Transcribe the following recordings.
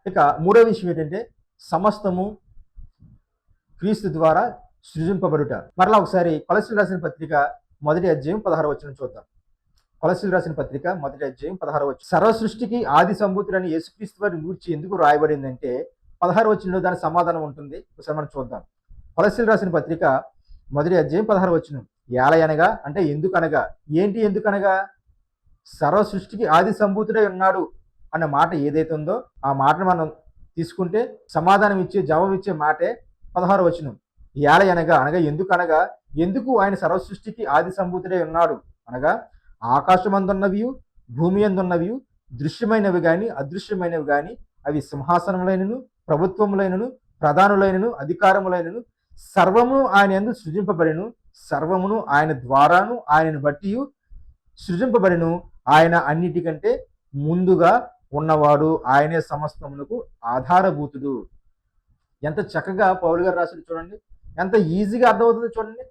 ఇక మూడో విషయం ఏంటంటే సమస్తము క్రీస్తు ద్వారా సృజింపబడుట. మరలా ఒకసారి కొలస్సీలు రాసిన పత్రిక మొదటి అధ్యాయం 16వ వచనం చూద్దాం. కొలస్సీలు రాసిన పత్రిక మొదటి అధ్యాయం 16వ వచనం. సర్వ సృష్టికి ఆది సంభూతుడని యేసుక్రీస్తు వారిని గూర్చి ఎందుకు రాయబడిందంటే 16వ వచనంలో దాని సమాధానం ఉంటుంది. ఒకసారి మనం చూద్దాం. కొలస్సీలు రాసిన పత్రిక మొదటి అధ్యాయం 16వ వచనం. ఏలయనగా అంటే ఎందుకనగా, ఏంటి ఎందుకనగా, సర్వ సృష్టికి ఆది సంభూతుడై ఉన్నాడు అన్న మాట ఏదైతే ఉందో ఆ మాటను మనం తీసుకుంటే సమాధానం ఇచ్చే జవాబు ఇచ్చే మాటే 16వ వచనం. ఏలయనగా అనగా ఎందుకనగా, ఎందుకు ఆయన సర్వ సృష్టికి ఆది సంభూతుడై ఉన్నాడు అనగా, ఆకాశమందున్నవి భూమి అందున్నవి దృశ్యమైనవి గాని అదృశ్యమైనవి గాని అవి సింహాసనములైనను ప్రభుత్వములైనను ప్రధానులైనను అధికారములైనను సర్వమును ఆయన యందు సృజింపబడిను, సర్వమును ఆయన ద్వారాను ఆయనను బట్టి సృజింపబడిను. ఆయన అన్నిటికంటే ముందుగా ఉన్నవాడు, ఆయనే సమస్తమునకు ఆధారభూతుడు. ఎంత చక్కగా పౌలు గారు రాశారు చూడండి, ఎంత ఈజీగా అర్థమవుతుందో చూడండి.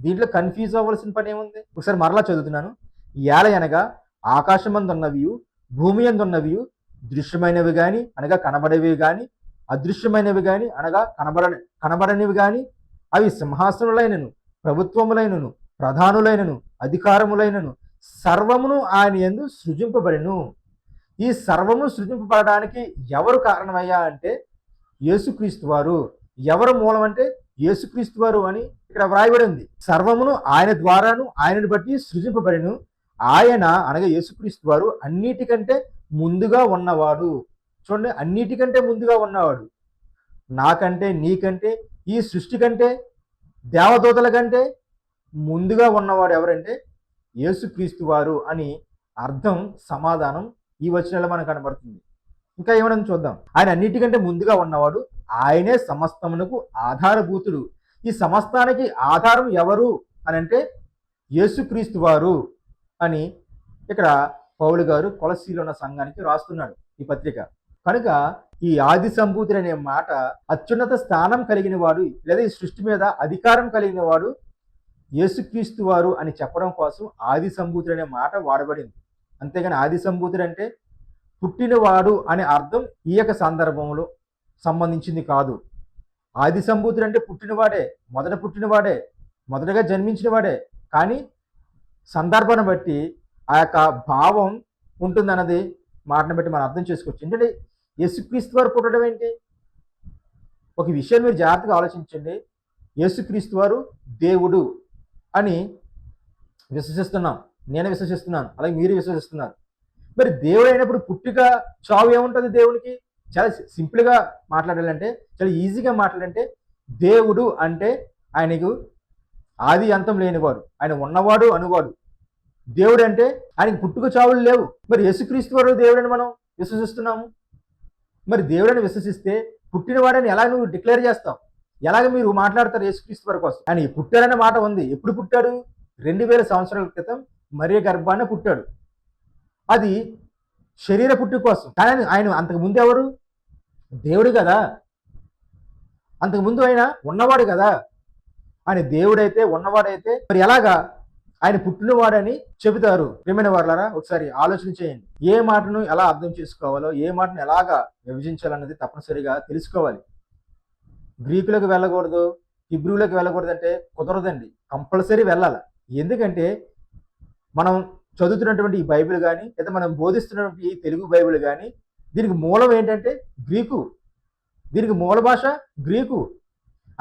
దీంట్లో కన్ఫ్యూజ్ అవ్వాల్సిన పని ఏముంది? ఒకసారి మరలా చదువుతున్నాను. ఏలయనగా ఆకాశమందున్నవి భూమి అందున్నవి దృశ్యమైనవి గాని అనగా కనబడేవి గాని అదృశ్యమైనవి గాని అనగా కనబడనివి గాని అవి సింహాసనులైనను ప్రభుత్వములైనను ప్రధానులైనను అధికారములైనను సర్వమును ఆయన యందు సృజింపబడిను. ఈ సర్వము సృజింపబడడానికి ఎవరు కారణమయ్యా అంటే యేసుక్రీస్తు వారు. ఎవరు మూలం అంటే యేసుక్రీస్తు వారు అని ఇక్కడ వ్రాయబడి ఉంది. సర్వమును ఆయన ద్వారాను ఆయనను బట్టి సృజింపబడిను. ఆయన అనగా యేసుక్రీస్తు వారు అన్నిటికంటే ముందుగా ఉన్నవాడు. చూడండి, అన్నిటికంటే ముందుగా ఉన్నవాడు. నాకంటే నీకంటే ఈ సృష్టి కంటే దేవదూతల కంటే ముందుగా ఉన్నవాడు ఎవరంటే యేసుక్రీస్తు వారు అని అర్థం, సమాధానం ఈ వచనంలో మనకు కనబడుతుంది. ఇంకా ఏమన్నా చూద్దాం. ఆయన అన్నిటికంటే ముందుగా ఉన్నవాడు, ఆయనే సమస్తమునకు ఆధారభూతుడు. ఈ సమస్తానికి ఆధారం ఎవరు అని అంటే యేసుక్రీస్తు వారు అని ఇక్కడ పౌలు గారు కొలస్సీలో ఉన్న సంఘానికి రాస్తున్నాడు ఈ పత్రిక. కనుక ఈ ఆది సంభూతుడు అనే మాట అత్యున్నత స్థానం కలిగిన వాడు లేదా ఈ సృష్టి మీద అధికారం కలిగిన వాడు యేసుక్రీస్తు వారు అని చెప్పడం కోసం ఆది సంభూతుడు అనే మాట వాడబడింది. అంతేగాని ఆది సంభూతుడు అంటే పుట్టినవాడు అనే అర్థం ఈ యొక్క సందర్భంలో సంబంధించింది కాదు. ఆది సంభూతుడు అంటే పుట్టినవాడే, మొదట పుట్టినవాడే, మొదటగా జన్మించినవాడే. కానీ సందర్భాన్ని బట్టి ఆ యొక్క భావం ఉంటుందన్నది మాటను బట్టి మనం అర్థం చేసుకోవచ్చు. ఏంటంటే యేసుక్రీస్తు వారు పుట్టడం ఏంటి? ఒక విషయం మీరు జాగ్రత్తగా ఆలోచించండి. యేసుక్రీస్తు వారు దేవుడు అని విశ్వసిస్తున్నాం, నేను విశ్వసిస్తున్నాను, అలాగే మీరు విశ్వసిస్తున్నారు. మరి దేవుడు అయినప్పుడు పుట్టుక చావు ఏముంటుంది దేవునికి? చాలా సింపుల్గా మాట్లాడాలంటే, చాలా ఈజీగా మాట్లాడాలంటే దేవుడు అంటే ఆయనకు ఆది అంతం లేనివాడు, ఆయన ఉన్నవాడు అనువాడు. దేవుడు అంటే ఆయనకు పుట్టుక చావులు లేవు. మరి యేసుక్రీస్తు వారు దేవుడని మనం విశ్వసిస్తున్నాము. మరి దేవుడని విశ్వసిస్తే పుట్టినవాడని ఎలా నువ్వు డిక్లేర్ చేస్తావు? ఎలాగ మీరు మాట్లాడతారు యేసుక్రీస్తు వారి కోసం? ఆయన పుట్టారనే మాట ఉంది. ఎప్పుడు పుట్టాడు? 2000 సంవత్సరాల క్రితం మరియ గర్భాన పుట్టాడు. అది శరీర పుట్టుక కోసం. కానీ ఆయన అంతకుముందు ఎవరు? దేవుడు కదా. అంతకుముందు ఆయన ఉన్నవాడు కదా. ఆయన దేవుడైతే ఉన్నవాడైతే మరి ఎలాగా ఆయన పుట్టినవాడని చెబుతారు? ప్రియమైన వారలారా, ఒకసారి ఆలోచన చేయండి. ఏ మాటను ఎలా అర్థం చేసుకోవాలో, ఏ మాటను ఎలాగా విభజించాలన్నది తప్పనిసరిగా తెలుసుకోవాలి. గ్రీకులకు వెళ్ళకూడదు, హిబ్రూలకు వెళ్ళకూడదు అంటే కుదరదండి. కంపల్సరీ వెళ్ళాలి. ఎందుకంటే మనం చదువుతున్నటువంటి ఈ బైబిల్ కానీ లేదా మనం బోధిస్తున్నటువంటి ఈ తెలుగు బైబిల్ కానీ దీనికి మూలం ఏంటంటే గ్రీకు. దీనికి మూల భాష గ్రీకు.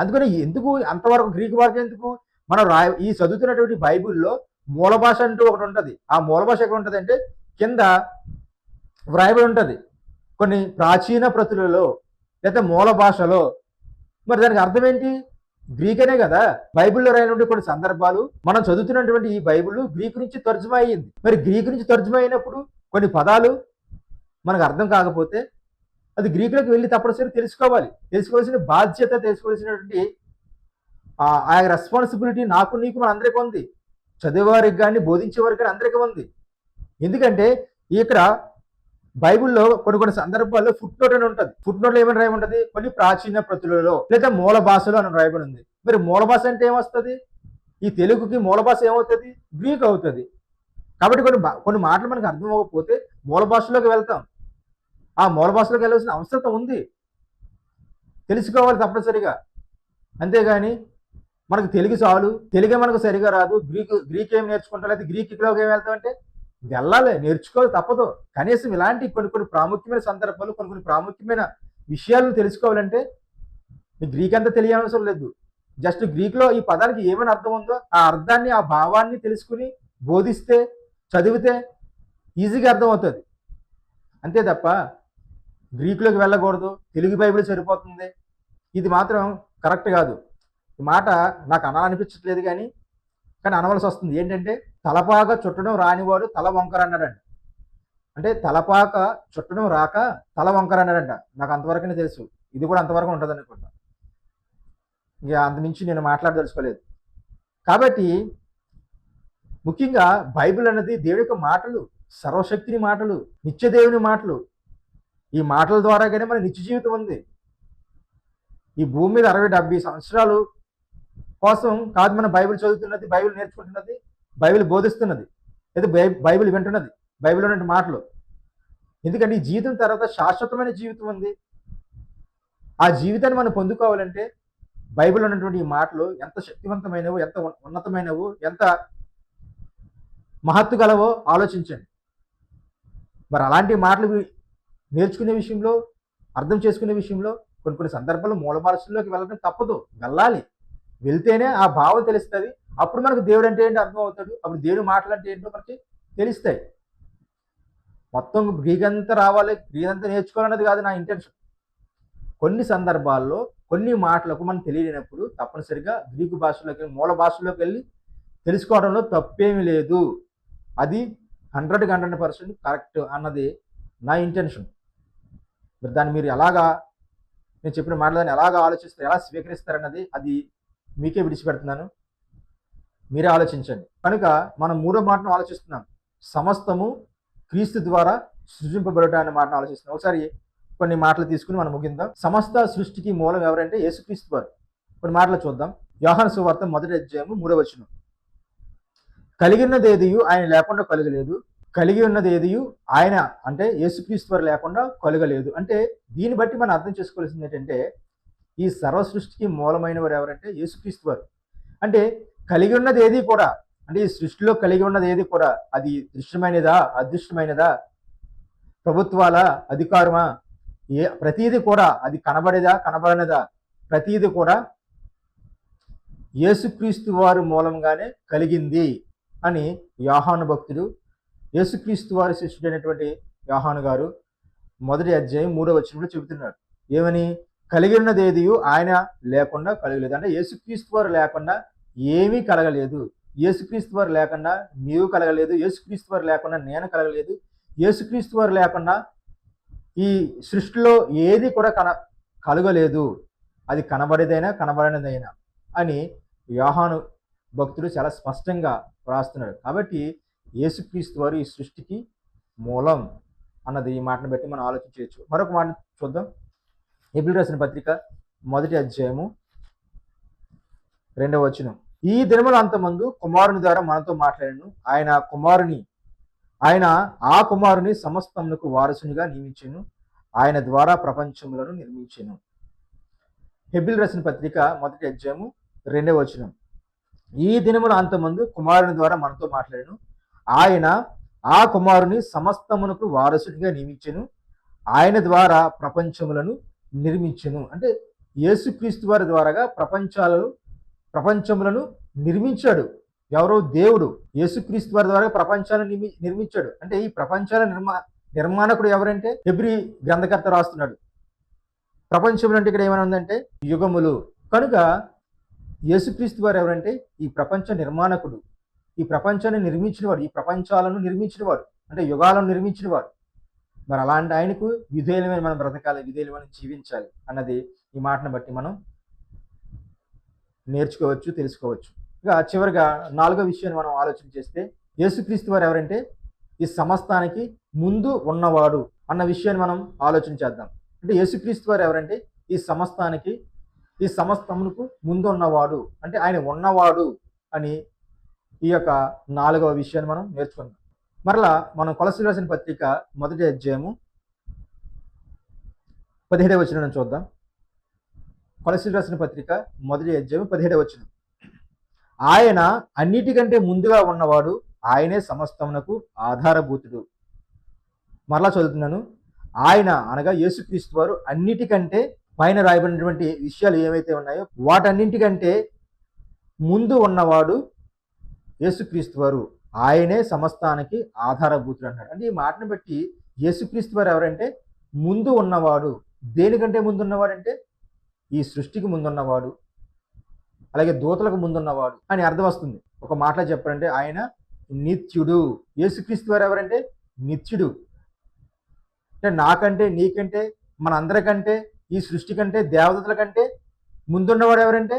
అందుకని ఎందుకు అంతవరకు గ్రీకు వరకు ఎందుకు? మనం ఈ చదువుతున్నటువంటి బైబిల్లో మూల భాష అంటూ ఒకటి ఉంటుంది. ఆ మూల భాష ఎక్కడ ఉంటుంది అంటే కింద వ్రాయబడి ఉంటుంది కొన్ని ప్రాచీన ప్రతులలో లేదా మూల భాషలో. మరి దానికి అర్థం ఏంటి? గ్రీక్ అనే కదా. బైబిల్లో రాయినటువంటి కొన్ని సందర్భాలు మనం చదువుతున్నటువంటి ఈ బైబిల్ గ్రీకు నుంచి తర్జుమా అయ్యింది. మరి గ్రీకు నుంచి తర్జుమా అయినప్పుడు కొన్ని పదాలు మనకు అర్థం కాకపోతే అది గ్రీకులోకి వెళ్ళి తప్పనిసరి తెలుసుకోవాలి. తెలుసుకోవాల్సిన బాధ్యత, తెలుసుకోవాల్సినటువంటి ఆ రెస్పాన్సిబిలిటీ నాకు నీకు మన అందరికీ ఉంది. చదివేవారికి కానీ బోధించేవారికి కానీ అందరికీ ఉంది. ఎందుకంటే ఇక్కడ బైబిల్లో కొన్ని సందర్భాల్లో ఫుట్ నోట్ అని ఉంటుంది. ఫుట్ నోట్లో ఏమని రాయబడి ఉంటుంది? కొన్ని ప్రాచీన ప్రతులలో లేదా మూల భాషలో అని రాయబడి ఉంది. మరి మూల భాష అంటే ఏమొస్తుంది? ఈ తెలుగుకి మూల భాష ఏమవుతుంది? గ్రీక్ అవుతుంది. కాబట్టి కొన్ని మాటలు మనకు అర్థం అవ్వకపోతే మూల భాషలోకి వెళ్తాం. ఆ మూల భాషలోకి వెళ్ళవలసిన అవసరం ఉంది, తెలుసుకోవాలి తప్పనిసరిగా. అంతేగాని మనకు తెలుగు చాలు, తెలుగే మనకు సరిగా రాదు, గ్రీక్ ఏం నేర్చుకుంటా, లేదా గ్రీక్లోకి ఏం వెళ్తామంటే వెళ్ళాలి, నేర్చుకోవాలి తప్పదు. కనీసం ఇలాంటి కొన్ని కొన్ని ప్రాముఖ్యమైన సందర్భాలు, కొన్ని కొన్ని ప్రాముఖ్యమైన విషయాలను తెలుసుకోవాలంటే గ్రీక్ అంతా తెలియనవసరం లేదు. జస్ట్ గ్రీక్లో ఈ పదానికి ఏమైనా అర్థం ఉందో ఆ అర్థాన్ని, ఆ భావాన్ని తెలుసుకుని బోధిస్తే, చదివితే ఈజీగా అర్థమవుతుంది. అంతే తప్ప గ్రీకులోకి వెళ్ళకూడదు, తెలుగు బైబిల్ సరిపోతుంది, ఇది మాత్రం కరెక్ట్ కాదు. ఈ మాట నాకు అనాలనిపించట్లేదు, కానీ అనవలసి వస్తుంది. ఏంటంటే తలపాక చుట్టడం రానివాడు తల వంకర అన్నాడంట. అంటే తలపాక చుట్టడం రాక తల వంకర అన్నాడంట. నాకు అంతవరకునే తెలుసు, ఇది కూడా అంతవరకు ఉంటుంది అనుకుంటా. ఇక అంతమించి నేను మాట్లాడదలుచుకోలేదు. కాబట్టి ముఖ్యంగా బైబిల్ అన్నది దేవుడి యొక్క మాటలు, సర్వశక్తిని మాటలు, నిత్యదేవుని మాటలు. ఈ మాటల ద్వారాగానే మన నిత్య జీవితం ఉంది. ఈ భూమి మీద 60-70 సంవత్సరాలు కోసం కాదు మనం బైబిల్ చదువుతున్నది, బైబిల్ నేర్చుకుంటున్నది, బైబిల్ బోధిస్తున్నది, లేదా బైబిల్ వింటున్నది, బైబిల్లో ఉన్న మాటలు. ఎందుకంటే ఈ జీవితం తర్వాత శాశ్వతమైన జీవితం ఉంది. ఆ జీవితాన్ని మనం పొందుకోవాలంటే బైబిల్లో ఉన్నటువంటి ఈ మాటలు ఎంత శక్తివంతమైనవో, ఎంత ఉన్నతమైనవో, ఎంత మహత్తు గలవో ఆలోచించండి. మరి అలాంటి మాటలు నేర్చుకునే విషయంలో, అర్థం చేసుకునే విషయంలో కొన్ని కొన్ని సందర్భాల్లో మూల భాషల్లోకి వెళ్ళడం తప్పదు, వెళ్ళాలి. వెళ్తేనే ఆ భావం తెలుస్తుంది. అప్పుడు మనకు దేవుడు అంటే ఏంటో అర్థం అవుతాడు. అప్పుడు దేవుడు మాటలు అంటే ఏంటో మనకి తెలుస్తాయి. మొత్తం గ్రీక్ అంతా రావాలి, గ్రీక్ అంతా నేర్చుకోవాలన్నది కాదు నా ఇంటెన్షన్. కొన్ని సందర్భాల్లో కొన్ని మాటలకు మనం తెలియనప్పుడు తప్పనిసరిగా గ్రీకు భాషలోకి, మూల భాషలోకి వెళ్ళి తెలుసుకోవడంలో తప్పేమీ లేదు. అది 100% కరెక్ట్ అన్నది నా ఇంటెన్షన్. దాన్ని మీరు ఎలాగా, నేను చెప్పిన మాటలని ఎలాగా ఆలోచిస్తారు, ఎలా స్వీకరిస్తారన్నది అది మీకే విడిచిపెడుతున్నాను, మీరే ఆలోచించండి. కనుక మనం మూడో మాటను ఆలోచిస్తున్నాం, సమస్తము క్రీస్తు ద్వారా సృజింపబడట అనే మాటను ఆలోచిస్తున్నాం. ఒకసారి కొన్ని మాటలు తీసుకుని మనం ముగిందాం. సమస్త సృష్టికి మూలం ఎవరంటే యేసుక్రీస్తు వారు. కొన్ని మాటలు చూద్దాం. యోహాను సువార్త 1:3. కలిగి ఉన్నదేదియు ఆయన లేకుండా కలగలేదు, కలిగి ఉన్నదేదియు ఆయన అంటే యేసుక్రీస్తు వారు లేకుండా కలగలేదు. అంటే దీన్ని బట్టి మనం అర్థం చేసుకోవాల్సింది ఏంటంటే ఈ సర్వ సృష్టికి మూలమైన వారు ఎవరంటే యేసుక్రీస్తు వారు. అంటే కలిగి ఉన్నది ఏది కూడా, అంటే ఈ సృష్టిలో కలిగి ఉన్నది ఏది కూడా, అది దృశ్యమైనదా అదృశ్యమైనదా, ప్రభుత్వాల అధికారమా, ప్రతీది కూడా, అది కనబడేదా కనబడనిదా, ప్రతీది కూడా యేసుక్రీస్తు వారి మూలంగానే కలిగింది అని యోహాను భక్తుడు, యేసుక్రీస్తు వారి శిష్యుడైనటువంటి యోహాను గారు 1:3 చెబుతున్నాడు. ఏమని? కలిగి ఉన్నదేది ఆయన లేకుండా కలగలేదు. అంటే యేసుక్రీస్తు వారు లేకుండా ఏమీ కలగలేదు. యేసుక్రీస్తు వారు లేకుండా నీవు కలగలేదు, యేసుక్రీస్తు వారు లేకుండా నేను కలగలేదు, యేసుక్రీస్తు వారు లేకుండా ఈ సృష్టిలో ఏది కూడా కలగలేదు, అది కనబడేదైనా కనబడనిదైనా అని యోహాను భక్తుడు చాలా స్పష్టంగా వ్రాస్తున్నాడు. కాబట్టి యేసుక్రీస్తు వారు ఈ సృష్టికి మూలం అన్నది ఈ మాటను బట్టి మనం ఆలోచించవచ్చు. మరొక మాట చూద్దాం. హెబ్రీయులకు రాసిన పత్రిక 1:2 ఈ దినముల అంతమందు కుమారుని ద్వారా మనతో మాట్లాడాను, ఆయన ఆ కుమారుని సమస్తమునకు వారసునిగా నియమించెను, ఆయన ద్వారా ప్రపంచములను నిర్మించెను. హెబ్రీయులకు రాసిన పత్రిక 1:2 ఈ దినముల అంతమందు కుమారుని ద్వారా మనతో మాట్లాడాను, ఆయన ఆ కుమారుని సమస్తమునకు వారసునిగా నియమించెను, ఆయన ద్వారా ప్రపంచములను నిర్మించెను. అంటే యేసుక్రీస్తు వారి ద్వారాగా ప్రపంచములను నిర్మించాడు. ఎవరో? దేవుడు. యేసుక్రీస్తు వారి ద్వారా ప్రపంచాలను నిర్మించాడు. అంటే ఈ ప్రపంచాల నిర్మాణకుడు ఎవరంటే హెబ్రీ గ్రంథకర్త రాస్తున్నాడు. ప్రపంచములు అంటే ఇక్కడ ఏమైనా ఉందంటే యుగములు. కనుక యేసుక్రీస్తు వారు ఎవరంటే ఈ ప్రపంచ నిర్మాణకుడు, ఈ ప్రపంచాన్ని నిర్మించినవాడు, ఈ ప్రపంచాలను నిర్మించినవాడు, అంటే యుగాలను నిర్మించినవాడు. మరి అలాంటి ఆయనకు విధేయులమైన మనం బ్రతకాలి, విధేయులమైన జీవించాలి అన్నది ఈ మాటను బట్టి మనం నేర్చుకోవచ్చు, తెలుసుకోవచ్చు. ఇక చివరిగా 4వ విషయాన్ని మనం ఆలోచన చేస్తే యేసుక్రీస్తు వారు ఎవరంటే ఈ సమస్తానికి ముందు ఉన్నవాడు అన్న విషయాన్ని మనం ఆలోచన చేద్దాం. అంటే యేసుక్రీస్తు వారు ఎవరంటే ఈ సమస్తమునకు ముందు ఉన్నవాడు, అంటే ఆయన ఉన్నవాడు అని ఈ యొక్క 4వ విషయాన్ని మనం నేర్చుకుందాం. మరలా మనం కొలస్సీయులకు రాసిన పత్రిక 1:1 17వ వచనం చూద్దాం. కొలస్సీయులకు రాసిన పత్రిక మొదటి అధ్యాయం 17వ వచనం. ఆయన అన్నిటికంటే ముందుగా ఉన్నవాడు, ఆయనే సమస్తమునకు ఆధారభూతుడు. మరలా చదువుతున్నాను. ఆయన అనగా యేసుక్రీస్తు వారు అన్నిటికంటే, పైన రాయబడినటువంటి విషయాలు ఏవైతే ఉన్నాయో వాటన్నింటికంటే ముందు ఉన్నవాడు యేసుక్రీస్తు వారు, ఆయనే సమస్తానికి ఆధారభూతుడు అన్నాడు. అంటే ఈ మాటను బట్టి యేసుక్రీస్తు వారు ఎవరంటే ముందు ఉన్నవాడు. దేనికంటే ముందున్నవాడంటే ఈ సృష్టికి ముందున్నవాడు, అలాగే దూతలకు ముందున్నవాడు అని అర్థం వస్తుంది. ఒక మాటలో చెప్పాలంటే ఆయన నిత్యుడు. యేసుక్రీస్తు వారు ఎవరంటే నిత్యుడు. అంటే నాకంటే, నీకంటే, మనందరికంటే, ఈ సృష్టి కంటే, దేవతల కంటే ముందున్నవాడు ఎవరంటే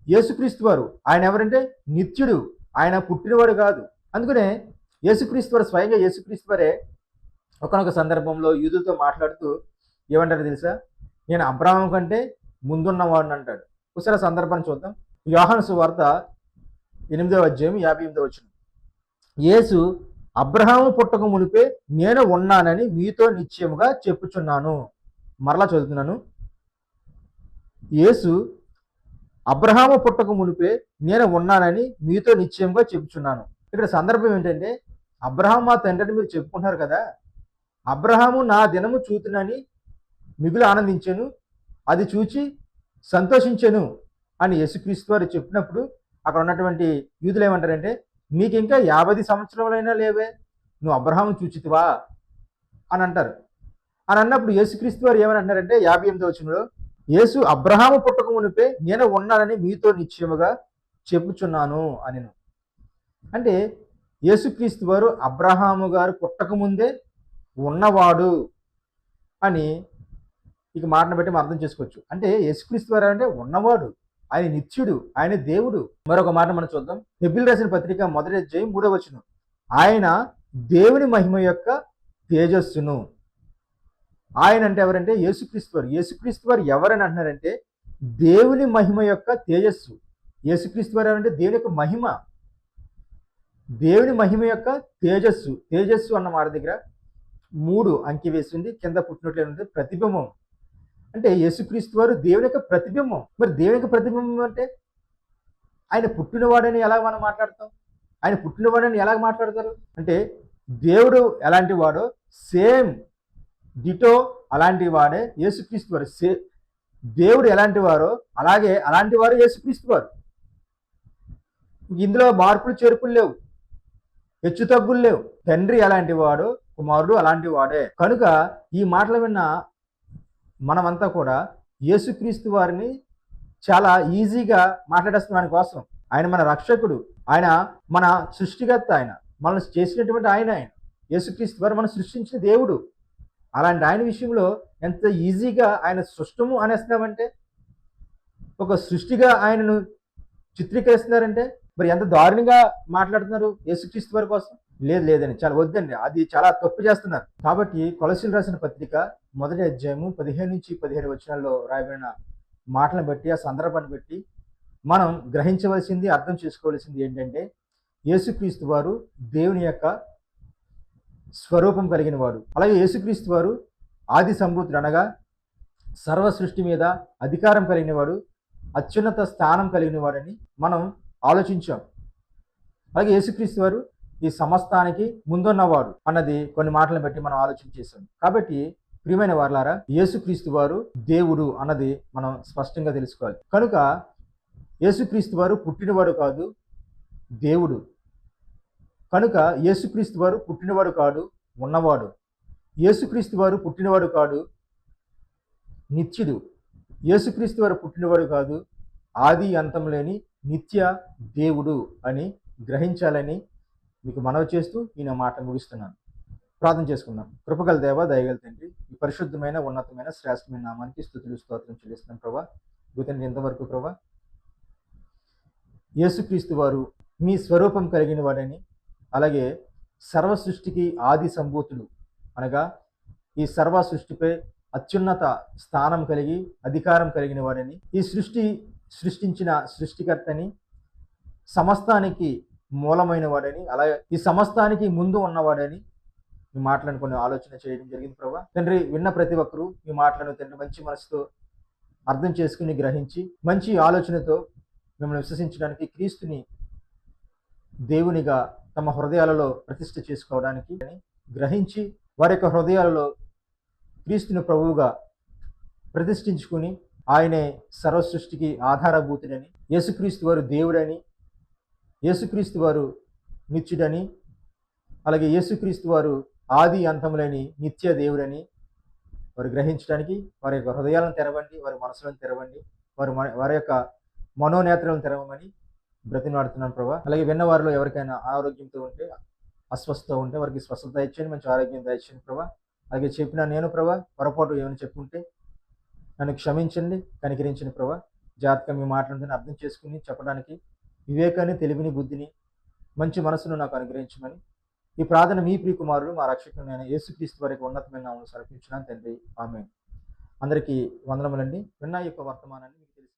యేసుక్రీస్తు వారు. ఆయన ఎవరంటే నిత్యుడు. ఆయన పుట్టినవాడు కాదు. అందుకనే యేసుక్రీస్తు వారు, స్వయంగా యేసుక్రీస్తు వారే ఒకనొక సందర్భంలో యూదులతో మాట్లాడుతూ ఏమంటారు తెలుసా? నేను అబ్రాహాము కంటే ముందున్నవాడిని అంటాడు. ఒకసారి సందర్భాన్ని చూద్దాం. యోహాను సువార్త 8వ అధ్యాయం 58వ వచనం. యేసు అబ్రహాము పుట్టక మునిపే నేను ఉన్నానని మీతో నిశ్చయముగా చెప్పుచున్నాను. మరలా చదువుతున్నాను. యేసు అబ్రహాము పుట్టక మునిపే నేను ఉన్నానని మీతో నిశ్చయంగా చెప్పుచున్నాను. ఇక్కడ సందర్భం ఏంటంటే, అబ్రహాము మా తండ్రిని మీరు చెప్పుకుంటున్నారు కదా, అబ్రహాము నా దినము చూతునని మిగులు ఆనందించాను, అది చూచి సంతోషించాను అని యేసుక్రీస్తు వారు చెప్పినప్పుడు అక్కడ ఉన్నటువంటి యూదులు ఏమంటారంటే, నీకు ఇంకా 50 సంవత్సరాలైనా లేవే, నువ్వు అబ్రహాము చూచితివా అని అంటారు. అని అన్నప్పుడు యేసుక్రీస్తు వారు ఏమని అంటారంటే 58వ వచనంలో, యేసు అబ్రహాము పుట్టక మునిపే నేను ఉన్నానని మీతో నిశ్చయముగా చెప్పుచున్నాను అని. అంటే యేసుక్రీస్తు వారు అబ్రహాము గారు పుట్టక ముందే ఉన్నవాడు అని ఇక మాటను బట్టి మనం అర్థం చేసుకోవచ్చు. అంటే యేసుక్రీస్తు వారు అంటే ఉన్నవాడు, ఆయన నిత్యుడు, ఆయన దేవుడు. మరొక మాట మనం చూద్దాం. హెబ్రీయులకు రాసిన పత్రిక మొదటి అధ్యాయం 3వ వచనం. ఆయన దేవుని మహిమ యొక్క తేజస్సును. ఆయన అంటే ఎవరంటే యేసుక్రీస్తు వారు. యేసుక్రీస్తు వారు ఎవరని అంటున్నారంటే దేవుని మహిమ యొక్క తేజస్సు. యేసుక్రీస్తు వారు ఎవరంటే దేవుని యొక్క మహిమ, దేవుని మహిమ యొక్క తేజస్సు. తేజస్సు అన్న మాట దగ్గర 3 అంకి వేసింది, కింద పుట్టినట్లే ఉంది ప్రతిబింబం. అంటే యేసుక్రీస్తు వారు దేవుని యొక్క ప్రతిబింబం. మరి దేవుని యొక్క ప్రతిబింబం అంటే ఆయన పుట్టినవాడని ఎలా మనం మాట్లాడతాం? ఆయన పుట్టినవాడని ఎలాగ మాట్లాడతారు అంటే, దేవుడు ఎలాంటి వాడో సేమ్ డిటో అలాంటి వాడే యేసుక్రీస్తు వారు. దేవుడు ఎలాంటి వారో అలాగే అలాంటి వారు యేసుక్రీస్తు వారు. ఇందులో మార్పులు చేర్పులు లేవు, హెచ్చు తగ్గులు లేవు. తండ్రి ఎలాంటి వాడు, కుమారుడు అలాంటి వాడే. కనుక ఈ మాటలు విన్న మనమంతా కూడా యేసుక్రీస్తు వారిని చాలా ఈజీగా మాట్లాడేస్తున్నాం. ఆయన కోసం, ఆయన మన రక్షకుడు, ఆయన మన సృష్టికర్త, ఆయన మనల్ని చేసినటువంటి ఆయన యేసుక్రీస్తు వారు మనం సృష్టించిన దేవుడు. అలాంటి ఆయన విషయంలో ఎంత ఈజీగా ఆయన సృష్టము అనేస్తున్నామంటే, ఒక సృష్టిగా ఆయనను చిత్రీకరిస్తున్నారంటే మరి ఎంత దారుణంగా మాట్లాడుతున్నారు యేసుక్రీస్తు వారి కోసం. లేదని చాలా వద్దండి, అది చాలా తప్పు చేస్తున్నారు. కాబట్టి కొలస్సీయులకు రాసిన పత్రిక మొదటి అధ్యాయము 15 నుంచి 17 వచనాల్లో రాయబడిన మాటలను బట్టి, ఆ సందర్భాన్ని బట్టి మనం గ్రహించవలసింది, అర్థం చేసుకోవాల్సింది ఏంటంటే, యేసుక్రీస్తు వారు దేవుని యొక్క స్వరూపం కలిగిన వాడు. అలాగే యేసుక్రీస్తు వారు ఆది సంభూతుడు, అనగా సర్వ సృష్టి మీద అధికారం కలిగిన వాడు, అత్యున్నత స్థానం కలిగిన వాడని మనం ఆలోచించాం. అలాగే యేసుక్రీస్తు వారు ఈ సమస్తానికి ముందున్నవాడు అన్నది కొన్ని మాటలను బట్టి మనం ఆలోచన చేశాం. కాబట్టి ప్రియమైన వారలారా, యేసుక్రీస్తు వారు దేవుడు అన్నది మనం స్పష్టంగా తెలుసుకోవాలి. కనుక యేసుక్రీస్తు వారు పుట్టినవాడు కాదు, దేవుడు. కనుక యేసుక్రీస్తు వారు పుట్టినవాడు కాడు, ఉన్నవాడు. యేసుక్రీస్తు వారు పుట్టినవాడు కాడు, నిత్యుడు. యేసుక్రీస్తు వారు పుట్టినవాడు కాదు, ఆది అంతం లేని నిత్య దేవుడు అని గ్రహించాలని మీకు మనవి చేస్తూ ఈ మాట ముగిస్తున్నాను. ప్రార్థన చేసుకుందాం. కృపగల దేవ, దయగల తండ్రి, ఈ పరిశుద్ధమైన, ఉన్నతమైన, శ్రేష్టమైన నామానికి స్తుతులు స్తోత్రం చెల్లిస్తున్నాం ప్రభా. గుతండి ఇంతవరకు ప్రభా, యేసుక్రీస్తు వారు మీ స్వరూపం కలిగిన వాడని, అలాగే సర్వ సృష్టికి ఆది సంభూతుడు, అనగా ఈ సర్వ సృష్టిపై అత్యున్నత స్థానం కలిగి అధికారం కలిగిన వాడని, ఈ సృష్టించిన సృష్టికర్తని, సమస్తానికి మూలమైన వాడని, అలాగే ఈ సమస్తానికి ముందు ఉన్నవాడని, మీ మాటలను కొన్ని ఆలోచన చేయడం జరిగింది ప్రభా. తండ్రి, విన్న ప్రతి ఒక్కరూ మీ మాటలను తండ్రి మంచి మనసుతో అర్థం చేసుకుని గ్రహించి మంచి ఆలోచనతో మిమ్మల్ని విశ్వసించడానికి, క్రీస్తుని దేవునిగా తమ హృదయాలలో ప్రతిష్ఠ చేసుకోవడానికి గ్రహించి వారి యొక్క హృదయాలలో క్రీస్తుని ప్రభువుగా ప్రతిష్ఠించుకుని ఆయనే సర్వ సృష్టికి ఆధారభూతుడని, యేసుక్రీస్తు వారు దేవుడని, యేసుక్రీస్తు వారు నిత్యుడని, అలాగే యేసుక్రీస్తు వారు ఆది అంతములని నిత్య దేవుడని వారు గ్రహించడానికి వారి యొక్క హృదయాలను తెరవండి, వారి మనసులను తెరవండి, వారి యొక్క మనోనేత్రాలను తెరవమని బ్రతిమాడుతున్నాను ప్రభా. అలాగే విన్నవారిలో ఎవరికైనా అనారోగ్యంతో ఉంటే, అస్వస్థత ఉంటే వారికి స్వస్థత దయచేయండి, మంచి ఆరోగ్యం దయచేయండి ప్రభా. అలాగే చెప్పిన నేను ప్రభా పొరపాటు ఏమైనా చెప్పుంటే నన్ను క్షమించండి, కనికరించండి ప్రభా. జాగ్రత్తగా మీ మాటలను అర్థం చేసుకుని చెప్పడానికి వివేకాన్ని, తెలివిని, బుద్ధిని, మంచి మనసును నాకు అనుగ్రహించమని ఈ ప్రార్థన మీ ప్రియకుమారుడు మా రక్షకుడైన యేసుక్రీస్తు వారికి ఉన్నతమైన నామములో సమర్పించున్నాను తండ్రి. ఆమేన్. అందరికీ వందనములండి. విన్న ఈ యొక్క వర్తమానాన్ని మీకు తెలిసిన